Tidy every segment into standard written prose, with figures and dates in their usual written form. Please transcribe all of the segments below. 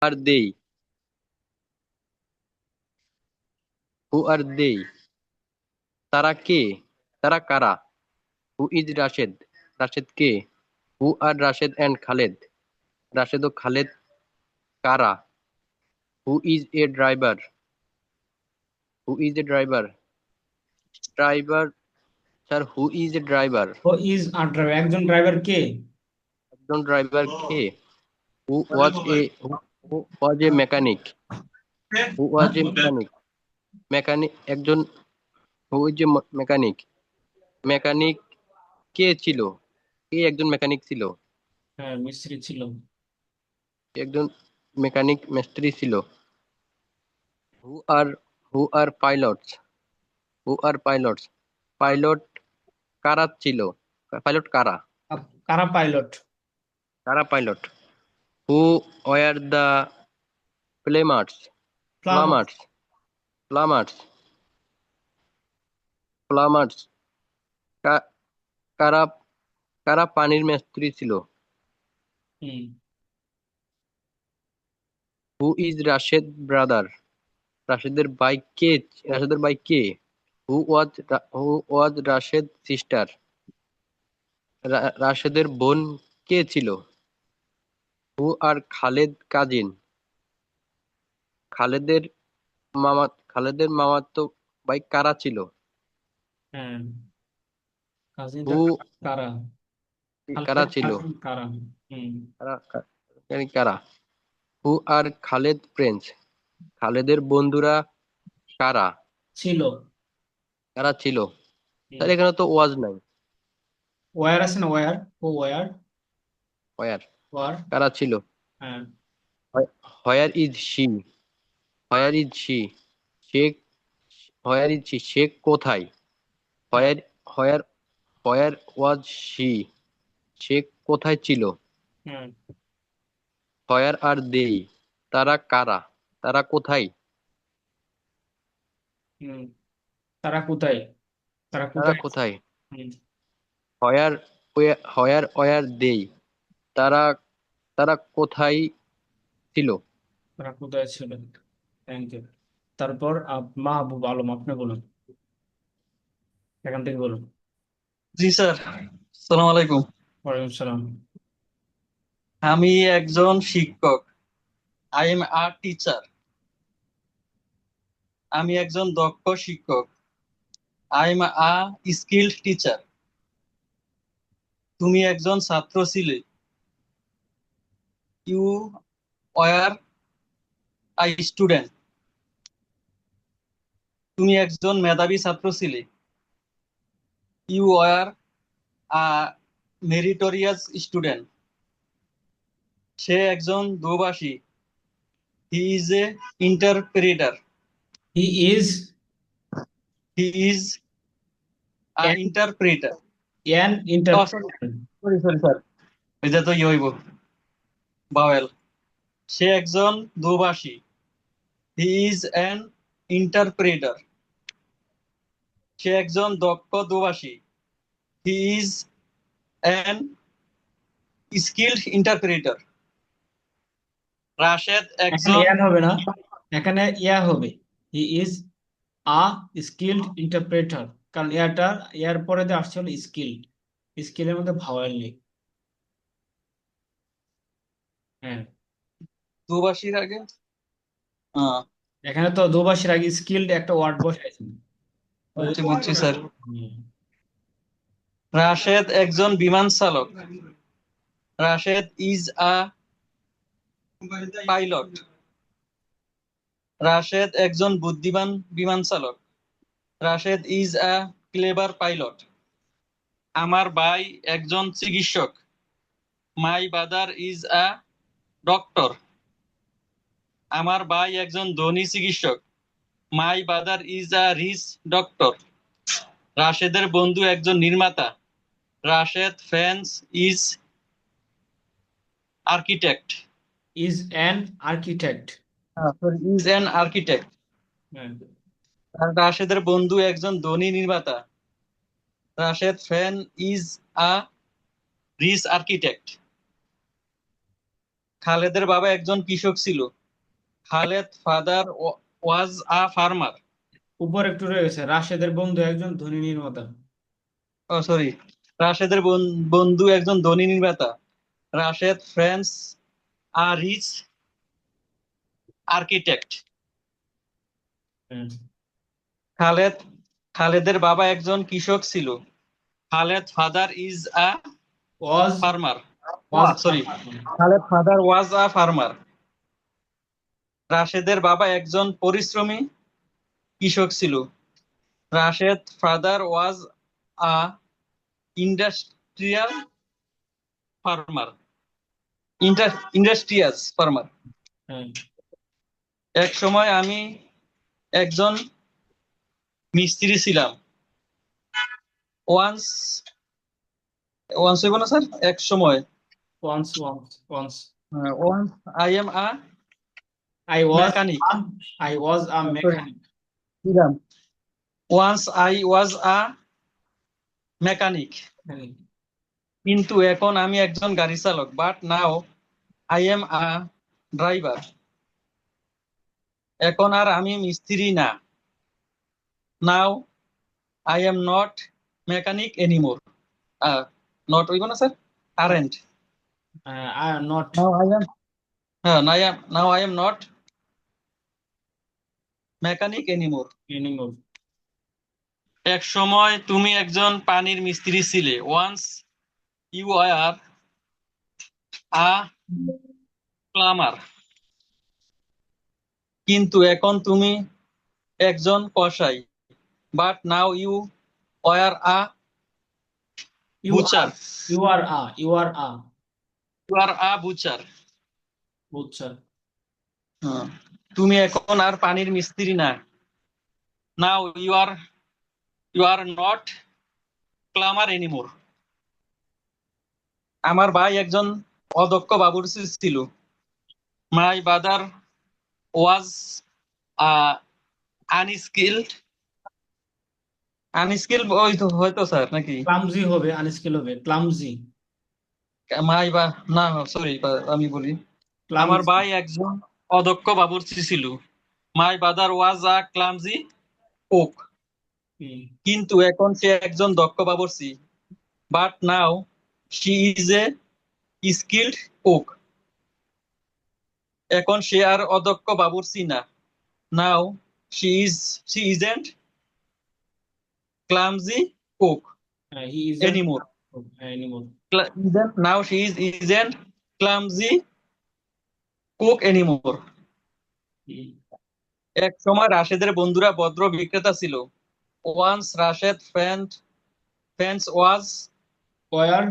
আর দেই হু আর দেই তারা কে? তারা কারা? Who is Rashed? রাশেদ কে? Who are Rashed and Khaled? Rashed ও খালেদ কারা? Who is a driver? Who is a driver? Driver sir, who is a driver? ও ইজ আর ড্রাইভার, একজন ড্রাইভার কে? একজন ড্রাইভার কে? Who was a who was a mechanic? Who was a mechanic? Mechanic একজন। Who is a mechanic? Mechanic কে ছিল? কে একজন মেকানিক ছিল? হ্যাঁ, মিস্ত্রি ছিল। কে একজন মেকানিক মিস্ত্রি ছিল? Who are who are pilots? Who are pilots? Pilot কারা ছিল? পাইলট কারা? কারা পাইলট? কারা pilot? Who were the plumbers? Plumber. Plumbers? Plumbers? Plumbers কারা? কারা পানির মিস্ত্রি ছিল? Hmm. Who is Rashed brother? রাশেদের ভাই কে? রাশেদের ভাই কে? Who was Rashed sister? রাশেদের বোন কে ছিল? Who R Khaled cousin? খালেদের খালেদের মামাতো ভাই কারা ছিল? হ্যাঁ, কাজিনটা হু কারা? কারা খালেদের ছিল? কাজিন কারা? হুম। কারা? হু আর খালেদ ফ্রেন্ডস? খালেদের বন্ধুরা কারা? ছিল। কারা ছিল? হুম। তাহলে এখানে তো ওয়াজ নাই। ওয়ার আছে না, ওয়ার? ও ওয়ার। হোয়ার? ওয়ার। কারা ছিল? হ্যাঁ। Where is she? Where is she? সে হোয়ার ইজ শি? সে কোথায়? হ্যাঁ। হোয়ার হোয়ার হোয়ার ওয়াজ শি? সে কোথায় ছিল? হ্যাঁ। হোয়ার আর দেই তারা কারা? তারা কোথায়? হুম। তারা কোথায়? তারা তারা কোথায় আছে? কোথায়? হুম। হোয়ার হোয়ার ওয়ার দেই তারা তারা কোথায় ছিল? তারা কোথায় ছিল? Thank you. তারপর মাহবুব আলম, আপনি বলুন, এখান থেকে বলুন। জি স্যার, সালাম আলাইকুম। ওয়ালাইকুম সালাম। আমি একজন শিক্ষক। I am a teacher. আমি একজন দক্ষ শিক্ষক। I am a skilled teacher. তুমি একজন ছাত্র ছিলে। You were I student. তুমি একজন মেধাবী ছাত্র ছিলে। You were a meritorious student. সে একজন দোভাষী। He is a interpreter. He is he is a an interpreter. An sorry, interpreter. Sorry sorry sir, এটা তো হইব বাওয়েল। সে একজন দোভাষী। He is an interpreter. সে একজন দক্ষ দোভাষী। He is an skilled interpreter. Rashed এখানে একজন। ইয়ান হবে না, এখানে ইয়া হবে। হি ইজ আ স্কিল্ড ইন্টারপ্রেটার। কারণ ইয়ার পরে যে আসছে হলো স্কিল্ড। স্কিলের মধ্যে ভাওয়াল নেই। হ্যাঁ। দোভাষীর আগে হ্যাঁ, এখানে তো দুভাষীর আগে স্কিল্ড একটা ওয়ার্ড বসাইছেন। বুঝছি বুঝছি স্যার। হুম। রাশেদ একজন বিমান চালক। Rashed is a pilot. Rashed একজন বুদ্ধিমান বিমান চালক। Rashed is a clever pilot. আমার ভাই একজন চিকিৎসক। My brother is a doctor. আমার ভাই একজন ধনী চিকিৎসক। My brother is a rich doctor. রাশেদের বন্ধু একজন নির্মাতা। Rashed friends is architect. Is an architect. Is an architect. হ্যাঁ। রাশেদের বন্ধু একজন ধনী নির্মাতা। Rashed friend is a rich architect. খালেদের বাবা একজন কৃষক ছিল। Khaled father was a farmer. উপর একটু রয়ে গেছে, রাশেদের বন্ধু একজন ধনী নির্মাতা। ও সরি, রাশেদের বন্ধু একজন ধনী নির্মাতা। Rashed friends are rich architect. হ্যাঁ। খালেদ খালেদের বাবা একজন কৃষক ছিল। Khaled father is a was farmer. Was sorry, Khaled father was a farmer. রাশেদের বাবা একজন পরিশ্রমী কৃষক ছিল। Rashed father was a industrial farmer. Industrious farmer. হ্যাঁ। এক সময় আমি একজন মিস্ত্রি ছিলাম। ওয়ান্স ওয়ান্স হইব না স্যার, এক সময়। Once once I am a I was mechanic. I was a mechanic. ছিলাম। Once I was a mechanic. কিন্তু এখন আমি একজন গাড়ি চালক। But now I am a driver. এখন আর আমি মিস্ত্রি না। Now I am not mechanic anymore. Not হইব না sir, aren't. I am not now I am হ্যাঁ now I am not mechanic anymore. Anymore. এক সময় তুমি একজন পানির মিস্ত্রি ছিলে। Once you are a plumber. কিন্তু এখন তুমি একজন কসাই। But now you are a you butcher. Are you are you are a butcher. বুঝছেন। তুমি এখন আর পানির মিস্ত্রি না। Now you are not plumber anymore. আমার ভাই একজন অদক্ষ বাবুর্চি ছিল। My brother was unskilled. Unskill হয়তো স্যার নাকি? ক্লামজি হবে, আনস্কিল হবে, ক্লামজি। মাই বা না, সরি, আমি বলি। আমার ক্লামজি। ভাই একজন অদক্ষ বাবুর্চি ছিল। My brother was a clumsy cook. কিন্তু এখন সে একজন দক্ষ বাবুর্চি। But now she is a skilled cook. এখন সে আর অদক্ষ বাবুর্চি না। Now she isn't clumsy cook he is anymore. Anymore. Now she isn't clumsy cook anymore. এক সময় রাশেদের বন্ধুরা ভদ্র বিক্রেতা ছিল। Once Rashed friends was were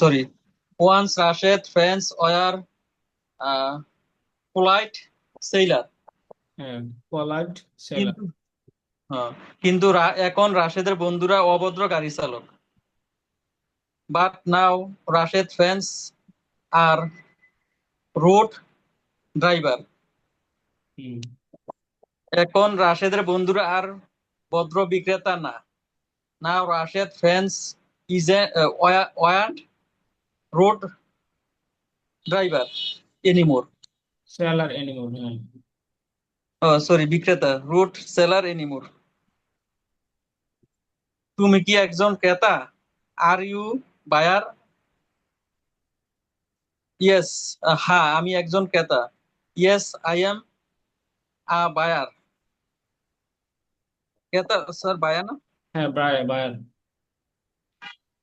sorry. Once Rashed friends were uh, polite sailor. Polite sailor. কিন্তু কিন্তু এখন রাশেদের বন্ধুরা অভদ্র গাড়ি চালক। But now Rashed friends are road driver. এখন রাশেদের বন্ধুরা আর ভদ্র বিক্রেতা না। Now Rashed friends is want rude driver anymore. Seller anymore. Sorry, বিক্রেতা, রুট সেলার এনিমোর। তুমি কি একজন ক্রেতা? Are you buyer? ইয়েস, হ্যাঁ আমি একজন ক্রেতা। Yes I am a buyer. ক্রেতা স্যার, বায়ার না? হ্যাঁ, বায়ার।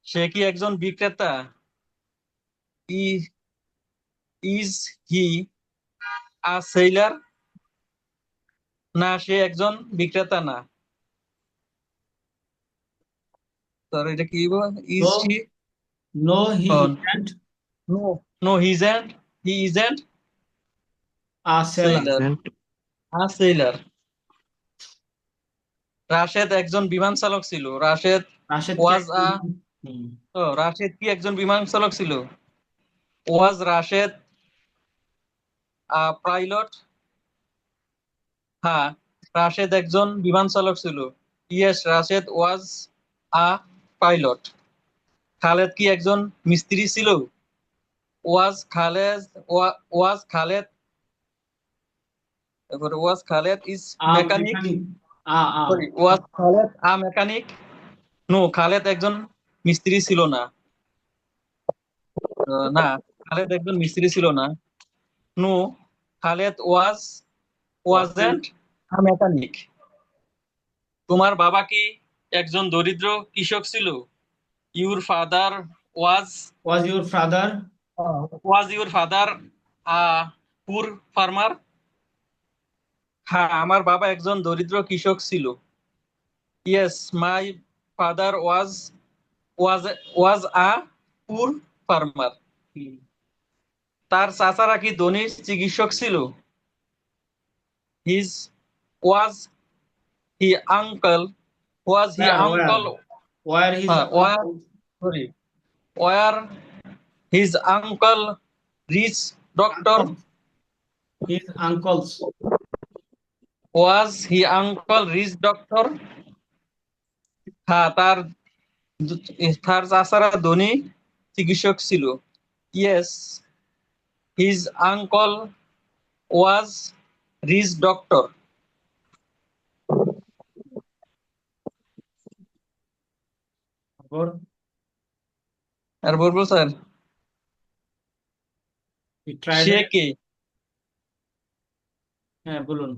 সে কি একজন বিক্রেতা? Is he a seller? না, সে একজন বিক্রেতা না। স্যার এটা কি is No, he? no, he no, isn't no he isn't a seller. Seller, seller. Rashed একজন বিমান চালক ছিল। রাশেদ রাশেদ কে ওয়াজ রাশেদ কি একজন বিমান চালক ছিল? Was Rashed pilot? হ্যাঁ, রাশেদ একজন বিমান চালক ছিল। Yes, Rashed was a pilot. Khaled কি একজন মিস্ত্রি ছিল? ওয়াজ খালেদ ওয়াজ খালেদ তারপরে was Khaled is a mechanic mechanic a sorry was Khaled a mechanic no Khaled একজন মিস্ত্রি ছিল না না খালেদ একজন মিস্ত্রি ছিল না no Khaled wasn't wasn't a mechanic তোমার বাবা কি একজন দরিদ্র কৃষক ছিল your father was was your father your father a poor farmer হ্যাঁ আমার বাবা একজন দরিদ্র কৃষক ছিল yes my father was was a poor farmer তার চাচারা কি ধনী চিকিৎসক ছিল his was he uncle were were his were sorry were his uncle rich doctor his uncles was he uncle rich doctor হ্যাঁ তার তার চাচারা ধনী চিকিৎসক ছিল yes his uncle was rich doctor তারপর আর বলবো স্যার ট্রাই সে কে হ্যাঁ বলুন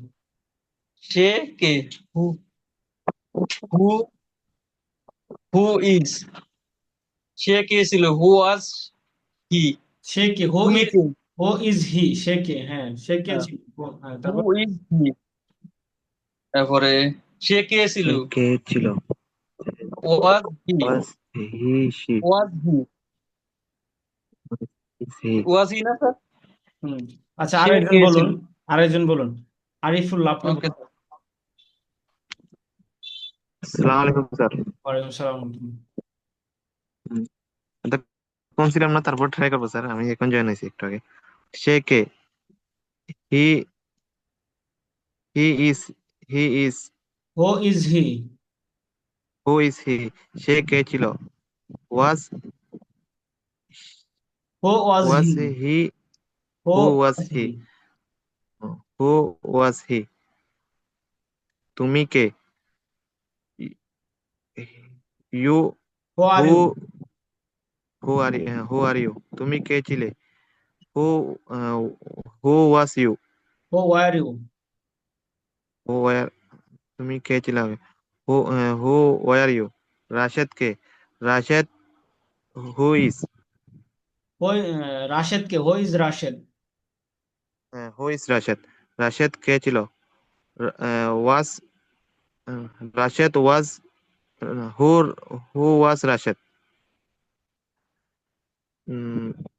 সে কে হু হু হু ইজ সে কে ছিল হু ওয়াজ হি সে কে তুমি কে হো ইজ হি সে কে হ্যাঁ সে কে ছিল হ্যাঁ হু তারপর ইজ হি তারপরে সে কে ছিল সে কে ছিল ওয়াজ হি was he she was he is he ওয়াজ হি না স্যার হুম আচ্ছা সে আরেকজন কে বলুন ছিল আরেকজন বলুন আরিফুল্লাহ আপনি ওকে বলুন। আসসালামু আলাইকুম স্যার ওয়ালাইকুম সালাম কোন ছিলাম না তারপর ট্রাই করবো স্যার আমি এখন জয়েন হয়েছি একটু আগে সে কে he he is he is who is he who is he সে কে ছিল ওয়াজ হো ওয়াজ ওয়াজ হি হি হো হু ওয়াজ ওয়াজ হি হি হু ওয়াজ হি তুমি কে ইউ হো আর who you who are you তুমি কে ছিলে who who was you who were you who were তুমি কে ছিলে who who were you Rashed কে Rashed who is who Rashed কে who is Rashed who is Rashed Rashed কে ছিল was Rashed was who who ওয়াজ রাশেদ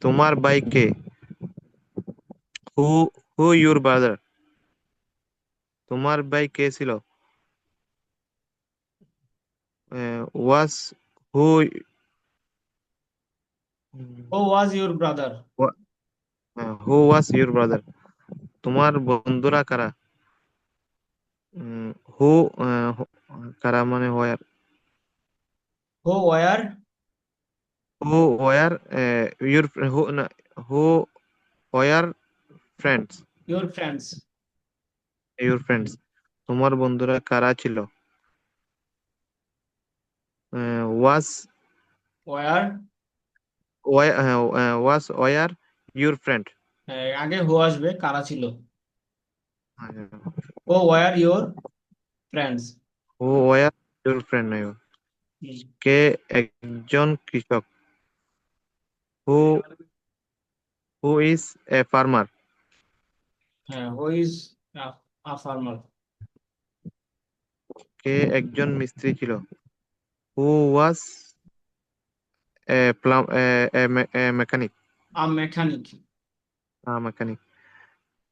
তোমার ভাই কে হু হু ইউর ব্রাদার তোমার ভাই কে ছিল was who who was your brother who was your brother তোমার বন্ধুরা কারা হু কারা মানে were who were who were your who না who were friends your friends your friends তোমার বন্ধুরা কারা ছিল was were was were your friend আগে হো আসবে কারা ছিল who were your friends who were your friend কে একজন কৃষক হু হু ইজ এ ফার্মার হ্যাঁ হো ইজ আ ফার্মার কে একজন মিস্ত্রি ছিল হু was A plum A mechanic a mechanic mechanic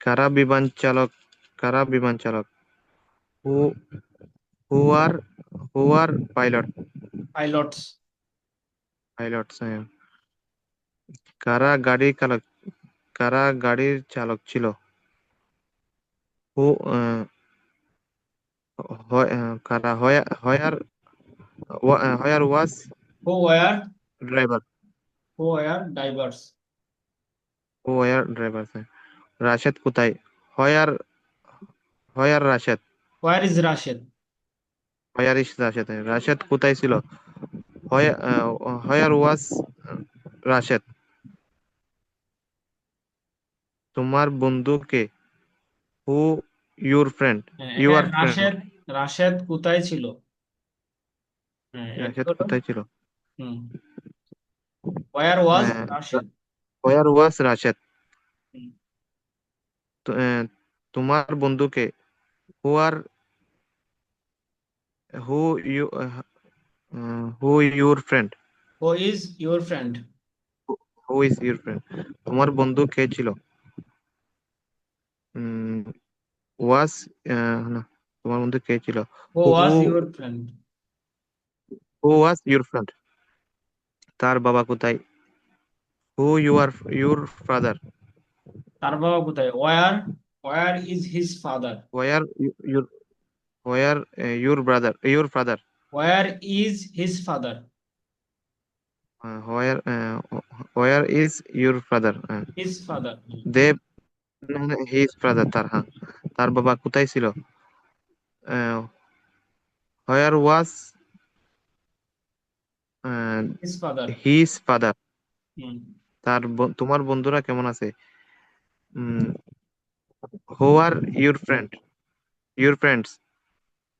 কারা বিমান চালক কারা বিমান চালক হু হু are who R pilot pilots pilots কারা গাড়ির চালক ছিল হু কারা হয়ার where was who were driver who were drivers were driver sir. Rashed কোথায়? Where where Rashed? Where is Rashed? Where is Rashed? Rashed কোথায় ছিল? Where was Rashed? তোমার বন্ধু কে? Who your friend? এখানে ইউর ফ্রেন্ড? রাশেদ, রাশেদ কোথায় ছিল? হ্যাঁ, এটা রাশেদ হলো। কোথায় ছিল? হুম, হোয়ার was Rashed? Where was Rashed? Hmm, তোমার বন্ধুকে? Who are who you who your friend? Who is your friend? Who is your friend? তোমার বন্ধু কে ছিল? ওয়াজ না, তোমার বন্ধু কে ছিল? Who who was your friend? Who was your friend? তার বাবা কোথায়? Who your father? তার বাবা কোথায়? Where, where is his father? Where your where your brother your father? Where is his father? Where where is your father? His father. দেব, his father, তার, হ্যাঁ, তার বাবা কোথায় ছিল? Where was his father. His father? হুম, তোমার বন্ধুরা কেমন আছে? হু আর ইউর ফ্রেন্ডস?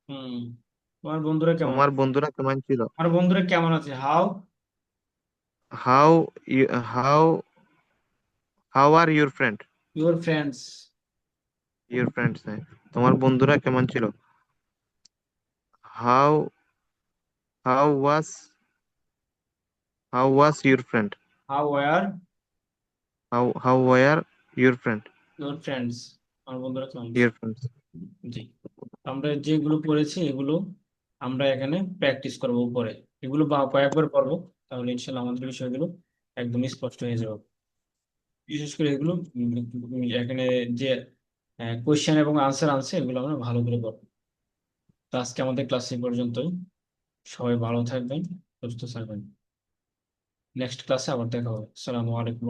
হুম, তোমার বন্ধুরা কেমন তোমার আছে? বন্ধুরা কেমন ছিল? আমার বন্ধুরা কেমন আছে? How, how how how are your friend? Your friends? Your friends, হ্যাঁ। তোমার বন্ধুরা কেমন ছিল? How how was how was your friend? How were how were your friend? Your friends? আমার বন্ধুরা কেমন আছে? Your friends. জি, আমরা যেগুলো পড়েছি এগুলো আমরা এখানে প্র্যাকটিস করবো উপরে। এগুলো বা কয়েকবার পড়বো, তাহলে ইনশাল্লাহ আমাদের বিষয়গুলো একদম স্পষ্ট হয়ে যাবে। বিশেষ করে এগুলো এখানে যে কোয়েশ্চেন এবং আনসার আছে এগুলো আমরা ভালো করে করবো। তো আজকে আমাদের ক্লাস এই পর্যন্তই। সবাই ভালো থাকবেন, সুস্থ থাকবেন। নেক্সট ক্লাসে আবার দেখা হবে। আসসালামু আলাইকুম।